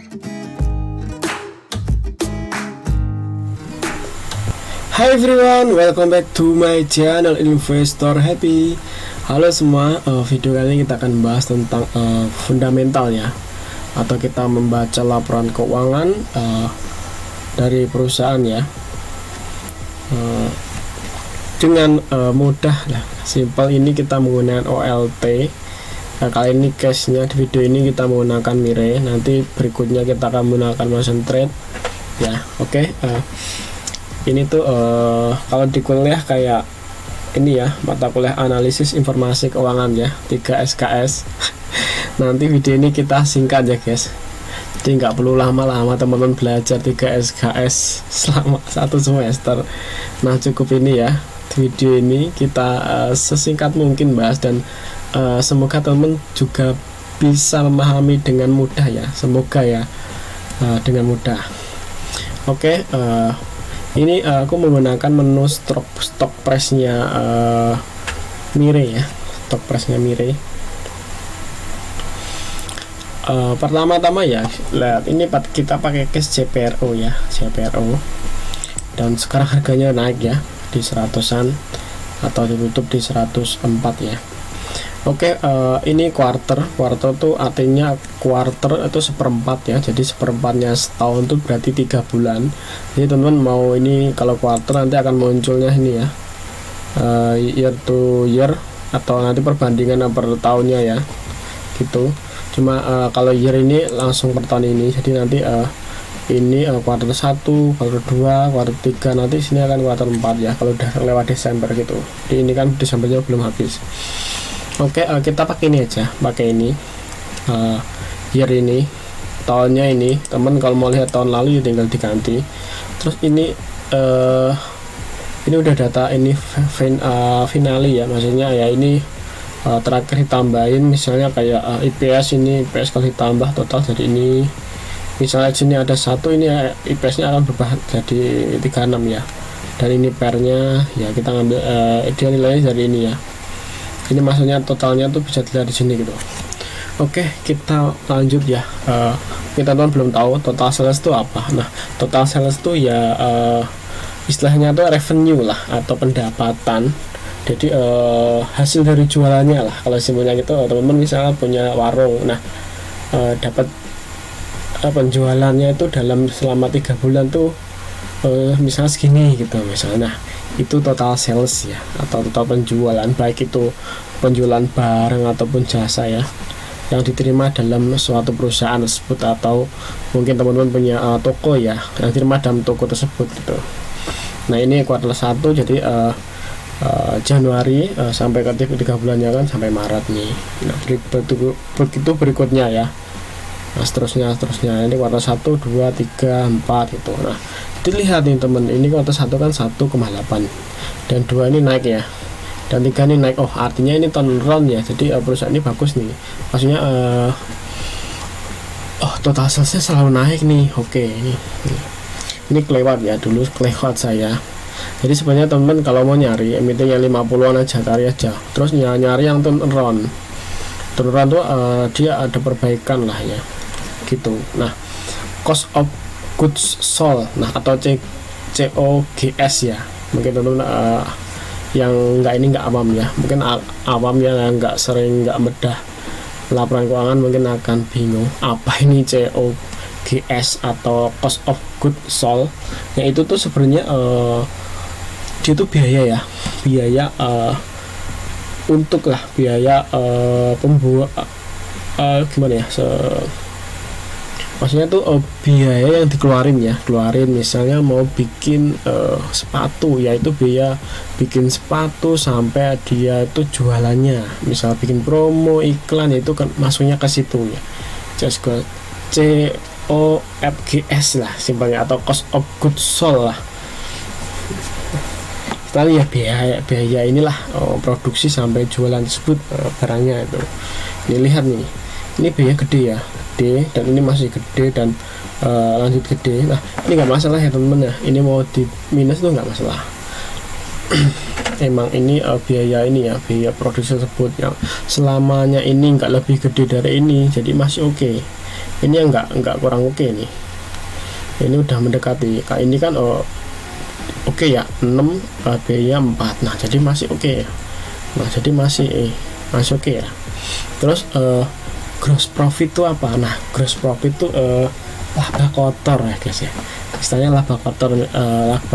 Hi everyone, welcome back to my channel Investor Happy. Halo semua, video kali ini kita akan bahas tentang fundamentalnya, atau kita membaca laporan keuangan dari perusahaan ya, dengan mudah lah, simpel. Ini kita menggunakan OLT. Kali ini case-nya di video ini kita menggunakan Mirai. Nanti berikutnya kita akan menggunakan motion trade ya. Oke. Ini tuh kalau di kuliah kayak ini ya, mata kuliah analisis informasi keuangan ya, 3 SKS. Nanti video ini kita singkat ya guys, jadi nggak perlu lama-lama teman-teman belajar 3 SKS selama 1 semester. Nah cukup ini ya, video ini kita sesingkat mungkin bahas, dan semoga teman-teman juga bisa memahami dengan mudah ya, semoga ya, dengan mudah. Oke. Ini aku menggunakan menu stock price-nya Mirai ya, stock price-nya Mirai. Pertama-tama ya, lihat ini kita pakai case CPRO ya, CPRO. Dan sekarang harganya naik ya, di 100-an atau ditutup di 104 ya. Oke, ini quarter tuh artinya quarter itu seperempat ya, jadi seperempatnya setahun tuh berarti 3 bulan. Jadi teman-teman mau ini kalau quarter nanti akan munculnya ini ya, year to year atau nanti perbandingan per tahunnya ya, gitu. Cuma kalau year ini langsung per tahun ini, jadi nanti ini quarter 1, quarter 2, quarter 3, nanti sini akan quarter 4 ya, kalau udah lewat Desember gitu. Jadi ini kan Desembernya belum habis. Oke, kita pakai ini aja, pakai ini year ini, tahunnya ini. Teman kalau mau lihat tahun lalu ya tinggal diganti. Terus ini udah data ini finale ya, maksudnya ya ini terakhir ditambahin, misalnya kayak IPS ini, IPS kalau ditambah total jadi ini, misalnya sini ada 1, ini IPS-nya akan berubah jadi 36 ya. Dan ini pernya ya kita ngambil dia nilainya dari ini ya. Ini maksudnya totalnya tuh bisa dilihat di sini gitu. Oke, kita lanjut ya. Kita belum tahu total sales itu apa. Nah, total sales itu ya istilahnya tuh revenue lah atau pendapatan. Jadi hasil dari jualannya lah. Kalau simpelnya gitu, teman-teman misalnya punya warung. Nah, dapat penjualannya itu dalam selama 3 bulan tuh misalnya segini gitu misalnya. Nah, itu total sales ya, atau total penjualan, baik itu penjualan barang ataupun jasa ya, yang diterima dalam suatu perusahaan tersebut, atau mungkin teman-teman punya toko ya, yang diterima dalam toko tersebut gitu. Nah ini kuartal 1, jadi Januari sampai ke 3 bulannya kan sampai Maret nih. Nah begitu berikutnya ya. Nah seterusnya ini kuartal 1, 2, 3, 4 gitu. Nah dilihat nih teman, ini kuartal 1 kan 1,8, dan 2 ini naik ya, dan 3 ini naik. Oh artinya ini turnaround ya, jadi perusahaan ini bagus nih, maksudnya total salesnya selalu naik nih. Oke, ini kelewat ya, dulu kelewat saya. Jadi sebenarnya teman kalau mau nyari emiten yang 50-an aja, cari aja, terus nyari yang turnaround tuh dia ada perbaikan lah ya gitu. Nah cost of goods sold, nah atau COGS ya, mungkin teman-teman yang nggak awam ya, mungkin awam ya, nggak sering, nggak bedah laporan keuangan mungkin akan bingung apa ini COGS atau cost of goods sold. Yang itu tuh sebenarnya dia tuh biaya untuk lah, biaya pembuat gimana ya, maksudnya tuh biaya yang dikeluarin misalnya mau bikin sepatu ya, itu biaya bikin sepatu sampai dia itu jualannya, misal bikin promo iklan, itu kan masuknya ke situ ya, COGS lah simpelnya, atau cost of goods sold lah. Setelah ya biaya inilah produksi sampai jualan tersebut barangnya itu. Ini lihat nih, ini biaya gede ya, dan ini masih gede, dan lanjut gede. Nah ini nggak masalah ya teman-teman ya, ini mau di minus tuh nggak masalah. Emang ini biaya ini ya, biaya produksi tersebut yang selamanya ini nggak lebih gede dari ini, jadi masih oke. ini yang nggak kurang oke nih. Ini udah mendekati, kayak ini kan oke ya 6, biaya 4, nah jadi masih oke ya. Nah jadi masih oke ya. Terus gross profit itu apa? Nah gross profit itu laba kotor ya guys ya, istilahnya laba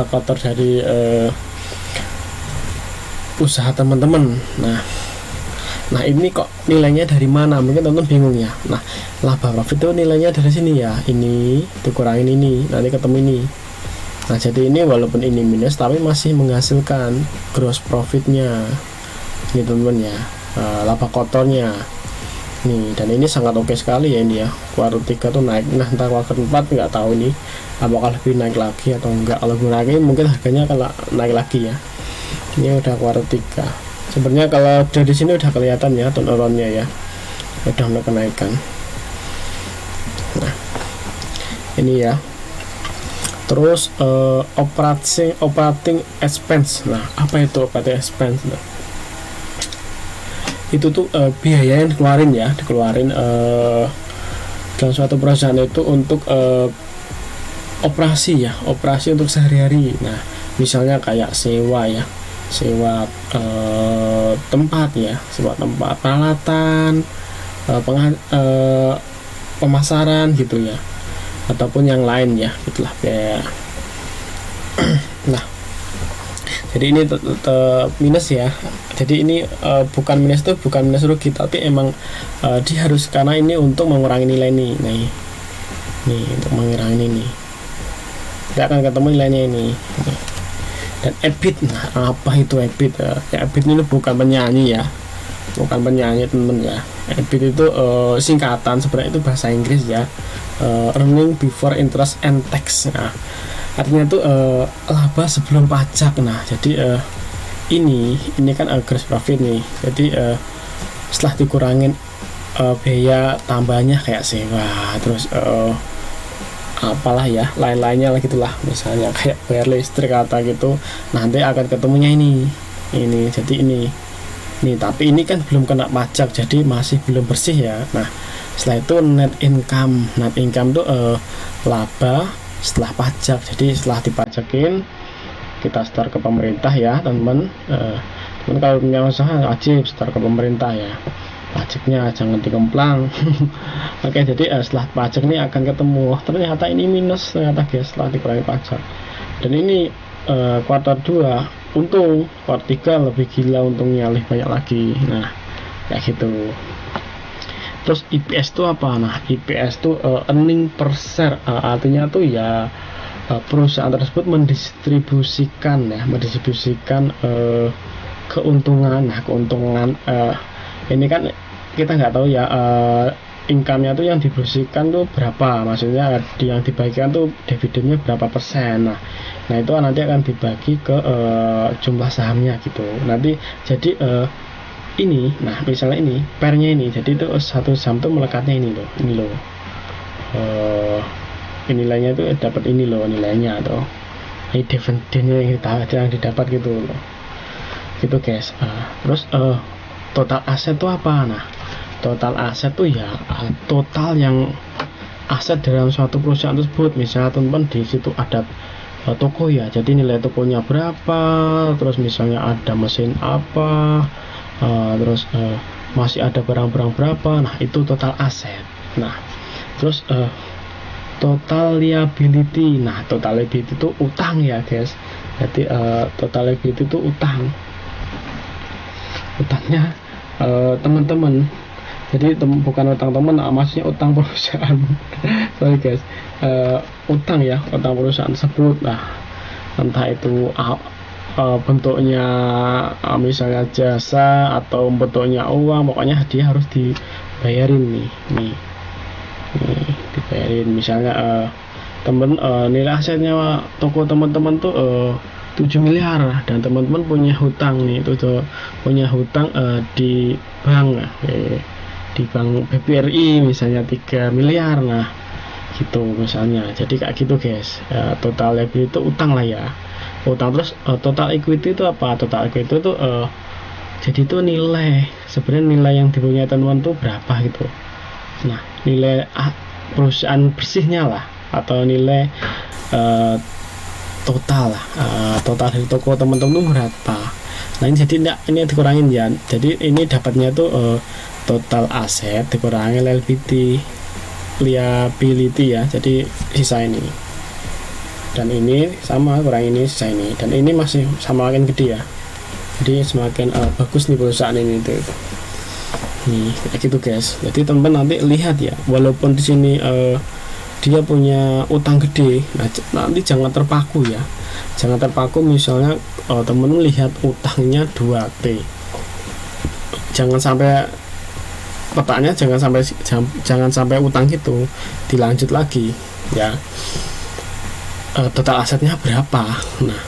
kotor dari usaha teman-teman. Nah ini kok nilainya dari mana? Mungkin teman-teman bingung ya. Nah laba profit itu nilainya dari sini ya, ini dikurangin ini, nanti ketemu ini. Nah jadi ini walaupun ini minus tapi masih menghasilkan gross profitnya ini teman-teman ya, laba kotornya nih. Dan ini sangat oke sekali ya, ini ya kuartal 3 tuh naik. Nah ntar kuartal 4 nggak tahu nih apakah lebih naik lagi atau enggak. Kalau naik mungkin harganya akan naik lagi ya. Ini udah kuartal 3. Sebenarnya kalau dari sini udah kelihatan ya turnaroundnya ya, udah mulai kenaikan. Nah ini ya. Terus operating expense. Nah apa itu operating expense? Nah, itu tuh biaya yang dikeluarin dalam suatu perusahaan itu untuk operasi untuk sehari-hari. Nah misalnya kayak sewa tempat ya, sewa tempat, peralatan, pemasaran gitu ya, ataupun yang lain ya, gitulah biaya. Nah jadi ini minus ya. Jadi ini bukan minus rugi, tapi emang dia harus, karena ini untuk mengurangi nilai ini. Nah ini untuk mengurangi ini, kita akan ketemu nilainya ini. Dan EBIT, nah apa itu EBIT ya? EBIT ini bukan penyanyi ya, temen ya. EBIT itu singkatan, sebenarnya itu bahasa Inggris ya, earning before interest and tax. Nah artinya itu laba sebelum pajak. Nah jadi ini kan gross profit nih. Jadi setelah dikurangin biaya tambahnya kayak sewa, terus apalah ya lain-lainnya lah gitulah, misalnya kayak bayar listrik kata gitu, nanti akan ketemunya ini. Jadi ini tapi ini kan belum kena pajak, jadi masih belum bersih ya. Nah setelah itu net income tuh laba setelah pajak. Jadi setelah dipajakin kita setor ke pemerintah ya teman-teman. Kalau punya usaha wajib setor ke pemerintah ya, pajaknya jangan dikemplang. Oke, jadi setelah pajak ini akan ketemu, ternyata ini minus ternyata guys setelah dikurangi pajak. Dan ini kuartal 2 untung, kuartal 3 lebih gila untungnya, lebih banyak lagi. Nah kayak gitu. Terus EPS itu apa? Nah EPS itu earning per share, artinya tuh ya perusahaan tersebut mendistribusikan keuntungan. Nah keuntungan ini kan kita nggak tahu ya, income-nya tuh yang dibersihkan tuh berapa, maksudnya yang dibagikan tuh dividennya berapa persen. Nah itu nanti akan dibagi ke jumlah sahamnya gitu nanti. Jadi ini, nah misalnya ini pernya ini, jadi itu satu saham tuh melekatnya ini loh, nilainya itu dapat ini loh nilainya, atau ini dividennya yang didapat gitu loh, gitu guys. Terus total aset itu apa? Nah total aset tuh ya total yang aset dalam suatu perusahaan tersebut. Misalnya teman-teman di situ ada toko ya, jadi nilai tokonya berapa, terus misalnya ada mesin apa, terus masih ada barang-barang berapa. Nah itu total aset. Nah terus total liability. Nah total liability itu utang ya guys. Jadi total liability itu utangnya teman-teman. Jadi bukan utang teman, maksudnya utang perusahaan. Sorry guys, utang perusahaan tersebut. Nah entah itu bentuknya misalnya jasa atau bentuknya uang, pokoknya dia harus dibayarin nih dibayarin. Misalnya nilai asetnya toko teman-teman tuh 7 miliar, dan teman-teman punya hutang nih, itu tuh punya hutang di bank BBRI misalnya 3 miliar. Nah gitu misalnya. Jadi kayak gitu guys. Total liability itu utang lah ya, utang. Terus total equity itu apa? Total equity itu jadi itu sebenarnya nilai yang dipunyai teman-teman tuh berapa gitu. Nah nilai perusahaan bersihnya lah, atau nilai total lah, total dari toko teman-teman itu berapa. Nah ini jadi ini dikurangin ya, jadi ini dapatnya tuh total aset dikurangi liability ya, jadi sisa ini, dan ini sama kurang ini sisa ini, dan ini masih sama makin gede ya, jadi semakin bagus nih perusahaan ini tuh. Nih kayak gitu guys. Jadi teman-teman nanti lihat ya, walaupun di sini dia punya utang gede, nah nanti jangan terpaku ya, jangan terpaku. Misalnya teman-teman lihat utangnya 2T, jangan sampai petanya, jangan sampai utang gitu dilanjut lagi ya. Total asetnya berapa. Nah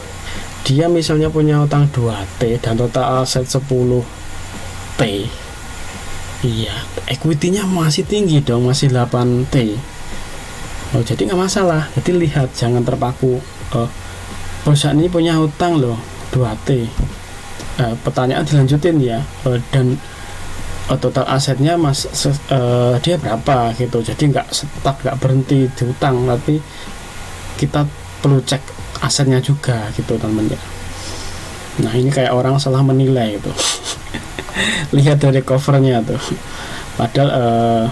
dia misalnya punya utang 2T dan total aset 10T, iya, equity-nya masih tinggi dong, masih 8T. Jadi nggak masalah. Jadi lihat, jangan terpaku. Perusahaan ini punya utang loh 2T. Pertanyaan dilanjutin ya. Dan total asetnya dia berapa gitu. Jadi nggak stuck, nggak berhenti di utang, tapi kita perlu cek asetnya juga gitu teman-teman ya. Nah ini kayak orang salah menilai itu. Lihat dari covernya tuh, padahal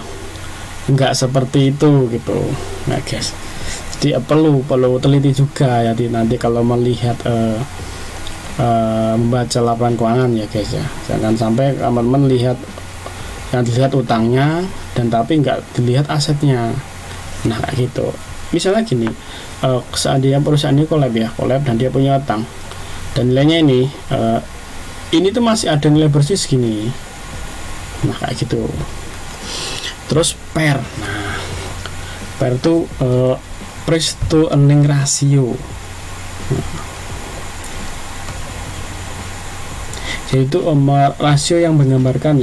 nggak seperti itu gitu. Nah guys, jadi perlu teliti juga ya nanti kalau melihat membaca laporan keuangan ya guys ya. Jangan sampai teman-teman lihat yang dilihat utangnya dan tapi nggak dilihat asetnya. Nah kayak gitu. Misalnya gini, seandainya perusahaan ini collab dan dia punya utang dan nilainya ini tuh masih ada nilai bersih segini. Nah kayak gitu. Terus PER. Nah PER tuh price to earning ratio. Jadi itu rasio yang menggambarkan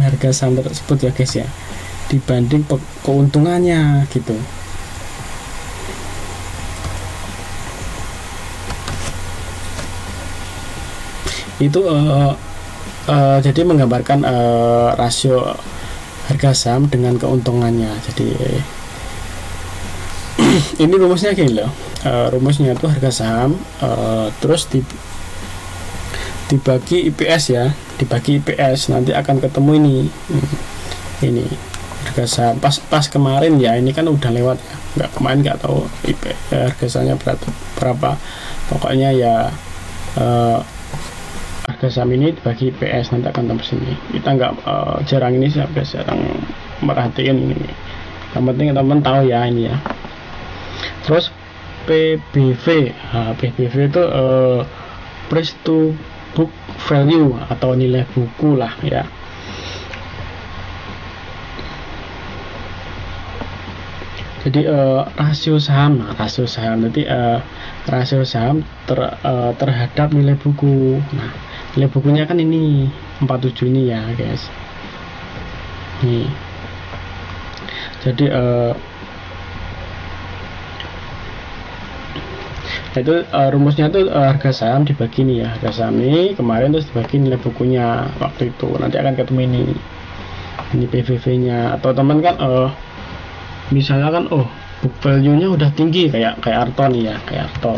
harga saham tersebut ya guys ya, dibanding keuntungannya gitu. Itu jadi menggambarkan rasio harga saham dengan keuntungannya. Jadi ini rumusnya gini loh, rumusnya itu harga saham terus dibagi IPS ya, dibagi IPS nanti akan ketemu ini harga saham. Pas kemarin ya, ini kan udah lewat ya, kemarin nggak tahu harga sahamnya berapa, pokoknya ya harga saham ini dibagi IPS nanti akan tambah sini. Kita nggak jarang ini sih, jarang merhatiin ini. Yang penting teman-teman tahu ya ini ya. Terus PBV, PBV itu price to book value atau nilai buku lah ya. Jadi rasio saham, nanti rasio saham terhadap nilai buku. Nah nilai bukunya kan ini 47 ini ya guys. Nih jadi itu rumusnya tuh harga saham dibagi nih ya, harga saham ini kemarin terus dibagi nilai bukunya waktu itu, nanti akan ketemu ini PVV nya. Atau teman kan misalnya kan book value nya udah tinggi kayak Arto nih ya, kayak Arto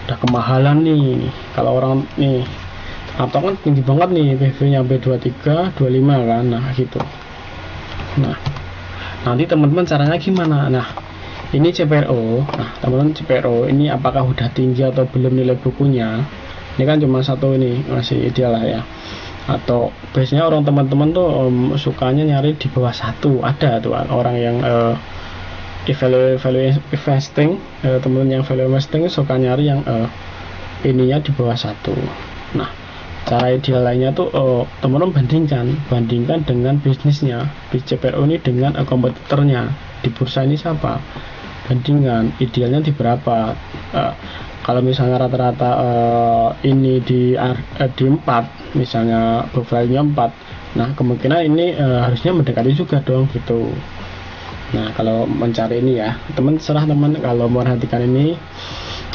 udah kemahalan nih. Kalau orang nih Arto kan tinggi banget nih, PV nya B23 25 kan. Nah gitu. Nah nanti teman-teman caranya gimana? Nah ini CPRO. Nah teman-teman CPRO ini apakah udah tinggi atau belum nilai bukunya? Ini kan cuma satu, ini masih ideal lah ya. Atau biasanya orang teman-teman tuh sukanya nyari di bawah satu. Ada tuh orang yang value investing, teman-teman yang value investing suka nyari yang ininya di bawah satu. Nah cara ideal lainnya tuh teman-teman bandingkan dengan bisnisnya. CPRO ini dengan kompetitornya di bursa ini siapa, bandingkan idealnya di berapa. Kalau misalnya rata-rata ini di 4, misalnya book value-nya 4, nah kemungkinan ini harusnya mendekati juga dong gitu. Nah kalau mencari ini ya teman, serah teman kalau memperhatikan ini.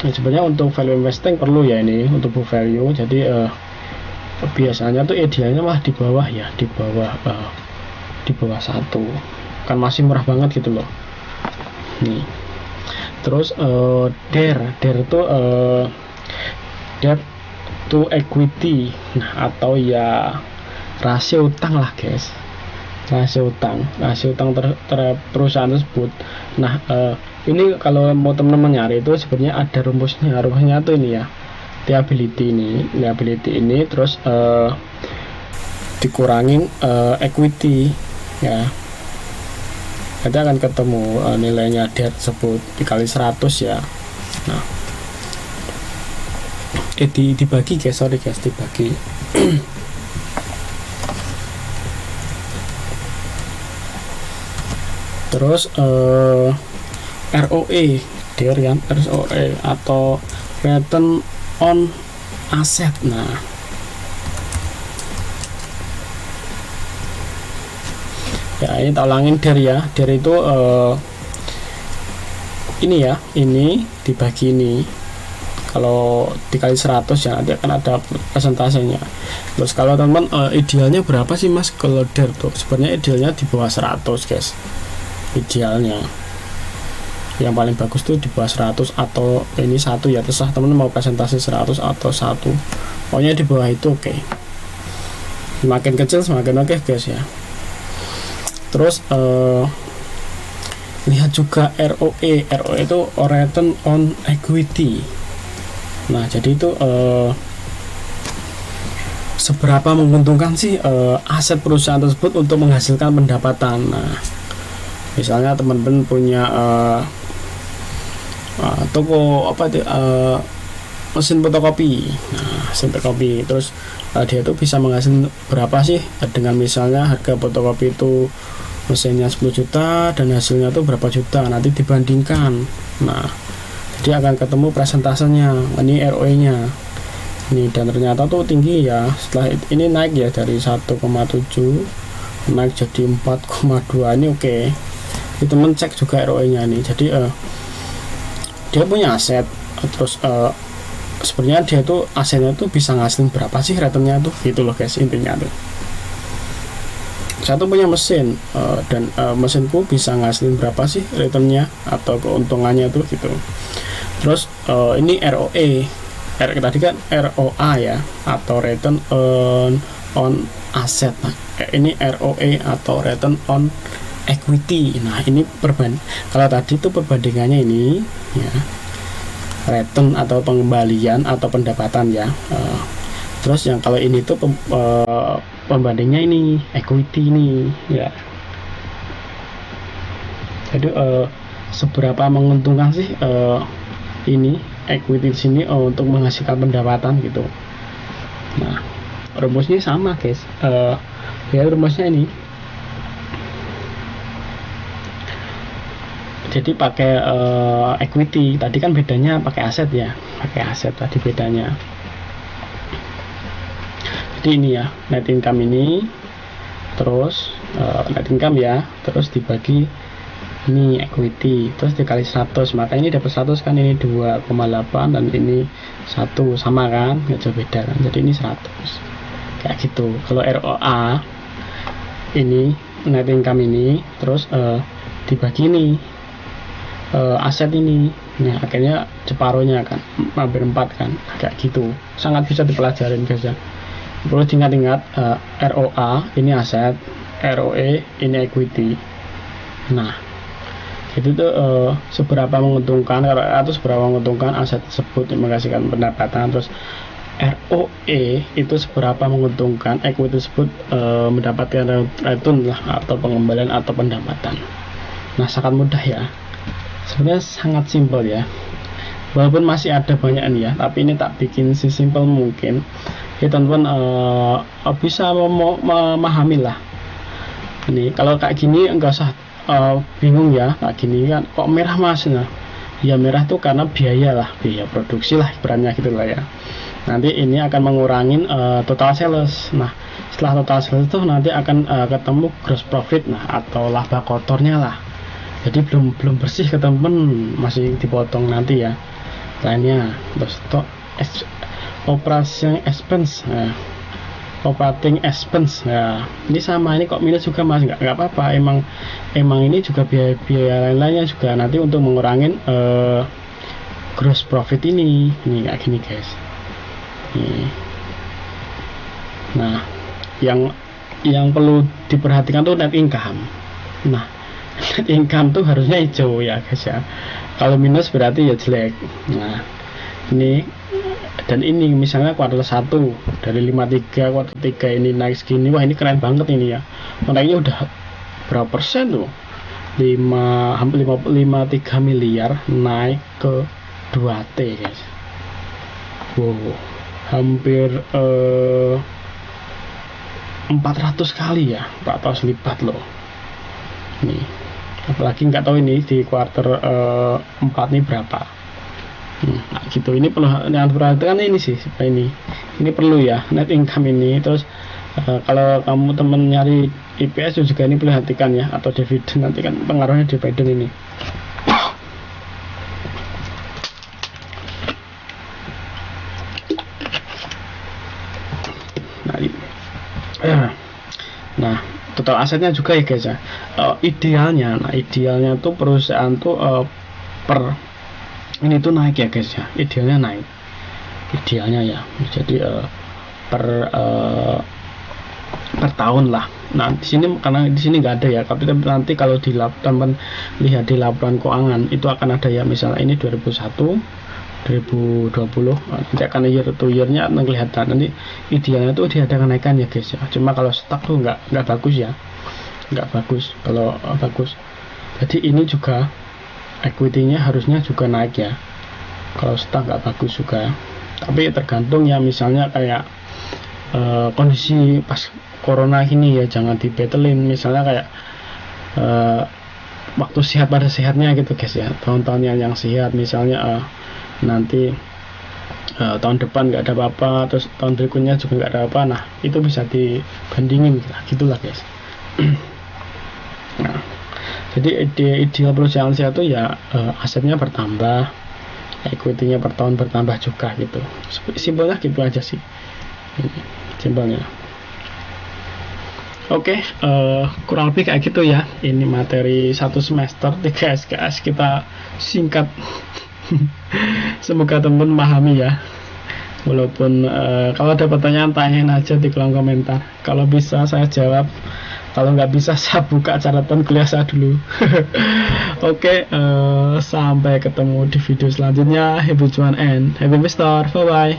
Sebenarnya untuk value investing perlu ya ini untuk book value. Jadi biasanya tuh idealnya mah di bawah ya, di bawah 1. kan masih murah banget gitu loh. Nih terus DER itu debt to equity, nah atau ya rasio utang lah guys, rasio utang perusahaan tersebut. Nah ini kalau mau teman-teman nyari itu sebenarnya ada rumusnya tuh ini ya, liability ini terus dikurangin equity ya, nanti akan ketemu nilainya debt tersebut dikali 100 ya. Nah dibagi guys, dibagi. Terus ROE DER kan, ROE atau return on asset. Nah ya ini tak ulangin DER ya. DER itu ini ya, ini dibagi ini, kalau dikali 100 ya nanti akan ada persentasenya. Terus kalau teman idealnya berapa sih mas kalau DER tuh? Sebenarnya idealnya di bawah 100 guys, idealnya yang paling bagus tuh di bawah 100 atau ini 1 ya, terserah teman mau presentasi 100 atau 1, pokoknya di bawah itu oke. Semakin kecil semakin oke guys ya. Terus lihat juga ROE itu return on equity. Nah jadi itu seberapa menguntungkan sih aset perusahaan tersebut untuk menghasilkan pendapatan. Nah misalnya teman-teman punya toko apa itu mesin fotokopi. Nah mesin fotokopi terus dia itu bisa menghasilkan berapa sih dengan misalnya harga fotokopi itu mesinnya 10 juta dan hasilnya tuh berapa juta, nanti dibandingkan. Nah jadi akan ketemu presentasenya, ini ROE nya ini, dan ternyata tuh tinggi ya. Setelah ini naik ya dari 1,7 naik jadi 4,2, ini oke. Itu temen cek juga ROE nya nih. Jadi dia punya aset, terus sebenarnya dia tuh asetnya tuh bisa ngasilin berapa sih returnnya tuh, gitu loh guys intinya tuh. Saya tuh punya mesin dan mesinku bisa ngasilin berapa sih returnnya atau keuntungannya tuh gitu. Terus ini ROE, tadi kan ROA ya, atau return on asset. Nah, ini ROE atau return on equity. Nah ini kalau tadi itu perbandingannya ini ya, return atau pengembalian atau pendapatan ya. Terus yang kalau ini tuh pembandingnya ini equity ini ya. Jadi seberapa menguntungkan sih ini equity di sini untuk menghasilkan pendapatan gitu. Nah rumusnya sama guys, ya rumusnya ini. Jadi pakai equity, tadi kan bedanya pakai aset ya, pakai aset tadi bedanya. Jadi ini ya net income ini, terus net income ya, terus dibagi ini equity, terus dikali 100, maka ini dapat 100 kan, ini 2,8 dan ini 1, sama kan, nggak jauh beda kan, jadi ini 100 kayak gitu. Kalau ROA ini net income ini, terus dibagi ini aset ini, nah akhirnya separuhnya kan, hampir 4 kan, kayak gitu. Sangat bisa dipelajarin guys ya. Perlu diingat-ingat, ROA ini aset, ROE ini equity. Nah itu tuh seberapa menguntungkan atau seberapa menguntungkan aset tersebut menghasilkan pendapatan. Terus ROE itu seberapa menguntungkan equity tersebut mendapatkan return lah, atau pengembalian atau pendapatan. Nah sangat mudah ya, sebenarnya sangat simpel ya, walaupun masih ada banyak nih ya, tapi ini tak bikin sesimpel mungkin ya teman-teman bisa memahami lah. Ini kalau kayak gini enggak usah bingung ya, kayak gini kan kok merah mas. Nah ya merah tuh karena biaya lah, biaya produksi lah ibaratnya gitu lah ya. Nanti ini akan mengurangin total sales. Nah setelah total sales itu nanti akan ketemu gross profit, nah atau laba kotornya lah. Jadi belum bersih ke temen, masih dipotong nanti ya lainnya. Terus operation expense, nah operating expense. Nah, ini sama, ini kok minus juga Mas, nggak apa-apa. Emang ini juga biaya lain-lainnya juga nanti untuk mengurangin gross profit ini kayak gini guys. Nih. Nah, yang perlu diperhatikan tuh net income. Nah, net income tuh harusnya hijau ya guys ya. Kalau minus berarti ya jelek. Nah, ini dan ini misalnya kuartal 1 dari 53 kuartal 3 ini naik segini, wah ini keren banget ini ya, naiknya udah berapa persen tuh, hampir 53 miliar naik ke 2T guys. Wow, hampir 400 kali ya, 400 lipat loh nih. Apalagi nggak tahu ini di kuartal 4 ini berapa. Nah, gitu. Ini perlu yang perhatikan ini sih, ini perlu ya net income ini. Terus kalau kamu teman nyari IPS juga ini perhatikan ya, atau dividen, nanti kan pengaruhnya dividen ini. Nah, total asetnya juga ya guys ya. Idealnya tuh perusahaan tuh per ini tuh naik ya guys ya, idealnya ya, jadi per tahun lah. Nah di sini karena di sini nggak ada ya, tapi nanti kalau teman lihat di laporan keuangan itu akan ada ya, misalnya ini 2001 2020 nanti akan year to year-nya kelihatan. Nanti idealnya tuh dia ada kenaikan ya guys ya, cuma kalau stuck tuh nggak bagus ya, nggak bagus kalau bagus. Jadi ini juga equity-nya harusnya juga naik ya, kalau stuck nggak bagus juga. Tapi tergantung ya, misalnya kayak kondisi pas corona gini ya, jangan dibetelin. Misalnya kayak waktu sehat pada sehatnya gitu guys ya, tahun-tahun yang sehat, misalnya nanti tahun depan nggak ada apa-apa, terus tahun berikutnya juga nggak ada apa, nah itu bisa dibandingin gitulah guys. Nah, jadi ideal perusahaan saya tuh ya asetnya bertambah, equity-nya per tahun bertambah juga gitu. Simpelnya gitu aja sih, simpelnya. Oke, kurang lebih kayak gitu ya. Ini materi 1 semester 3 SKS kita singkat. Semoga teman-teman pahami ya. Walaupun kalau ada pertanyaan tanyain aja di kolom komentar. Kalau bisa saya jawab, kalau nggak bisa saya buka catatan kuliah saya dulu. Oke, sampai ketemu di video selanjutnya. Happy Juan and happy investor. Bye bye.